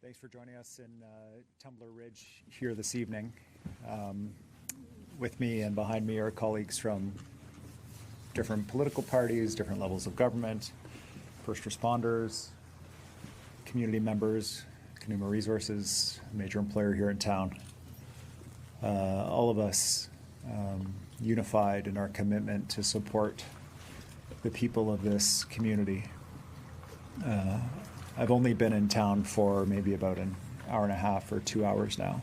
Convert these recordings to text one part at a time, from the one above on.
Thanks for joining us in Tumbler Ridge here this evening. With me and behind me are colleagues from different political parties, different levels of government, first responders, community members, Canuma Resources, a major employer here in town. All of us unified in our commitment to support the people of this community. I've only been in town for maybe about an hour and a half or 2 hours now.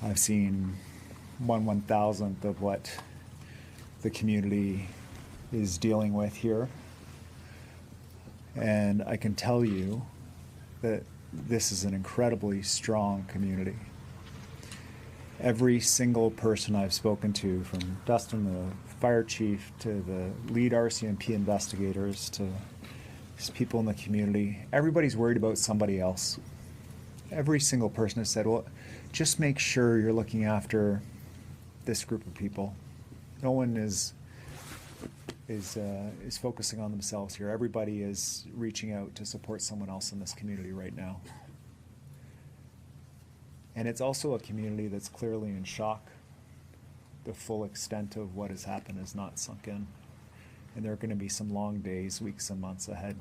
I've seen 1/1000th of what the community is dealing with here. And I can tell you that this is an incredibly strong community. Every single person I've spoken to, from Dustin, the fire chief, to the lead RCMP investigators, to people in the community, everybody's worried about somebody else. Every single person has said, well, just make sure you're looking after this group of people. No one is focusing on themselves here. Everybody is reaching out to support someone else in this community right now. And it's also a community that's clearly in shock. The full extent of what has happened is not sunk in. And there are going to be some long days, weeks, and months ahead.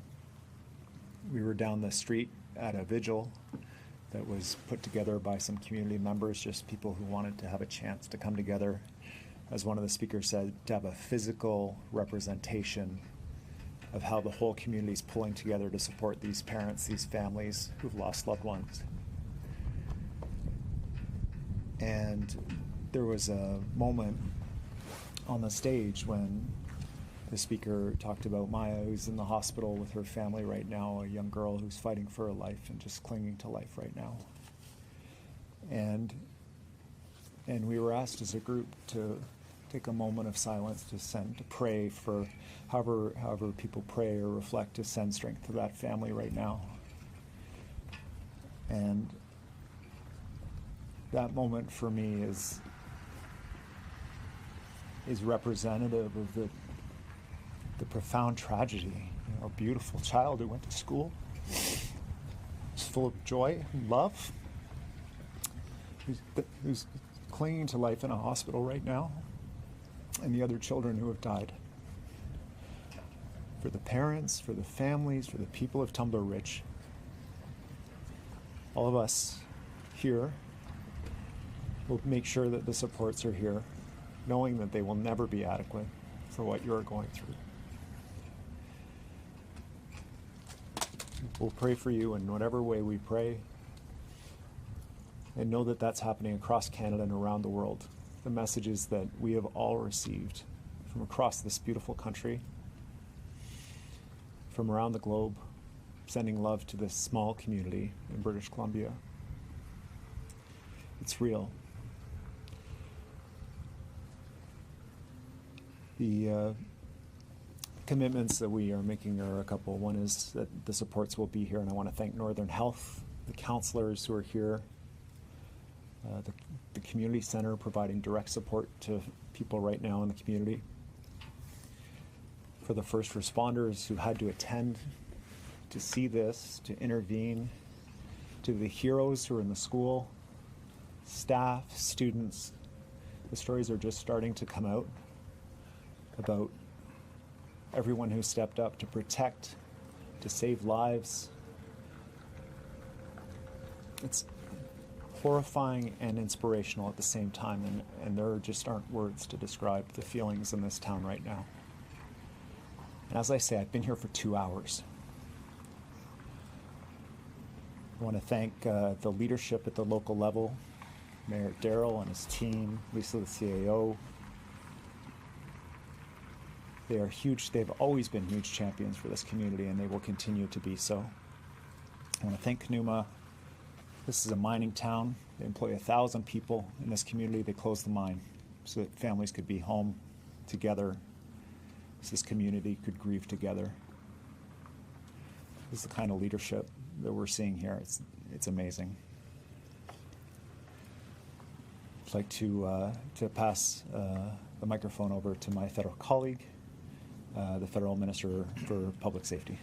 We were down the street at a vigil that was put together by some community members, just people who wanted to have a chance to come together, as one of the speakers said, to have a physical representation of how the whole community is pulling together to support these parents, these families who've lost loved ones. And there was a moment on the stage when the speaker talked about Maya, who's in the hospital with her family right now, a young girl who's fighting for her life and just clinging to life right now. And we were asked as a group to take a moment of silence to pray for however people pray or reflect, to send strength to that family right now. And that moment for me is representative of the profound tragedy. A beautiful child who went to school, was full of joy and love, who's clinging to life in a hospital right now, and the other children who have died. For the parents, for the families, for the people of Tumbler Ridge, all of us here will make sure that the supports are here, knowing that they will never be adequate for what you're going through. We'll pray for you in whatever way we pray, and know that that's happening across Canada and around the world. The messages that we have all received from across this beautiful country, from around the globe, sending love to this small community in British Columbia. It's real. The commitments that we are making are a couple. One is that the supports will be here, and I want to thank Northern Health, the counselors who are here, the community center providing direct support to people right now in the community, for the first responders who had to attend to see this, to intervene, to the heroes who are in the school, staff, students. The stories are just starting to come out about everyone who stepped up to protect, to save lives. It's horrifying and inspirational at the same time, and there just aren't words to describe the feelings in this town right now. And as I say, I've been here for 2 hours. I want to thank the leadership at the local level, Mayor Darrell and his team, Lisa the CAO. They are huge. They've always been huge champions for this community, and they will continue to be so. I want to thank Canuma. This is a mining town. They employ 1,000 people in this community. They closed the mine so that families could be home together, so this community could grieve together. This is the kind of leadership that we're seeing here. It's amazing. I'd like to pass the microphone over to my federal colleague, the Federal Minister for Public Safety.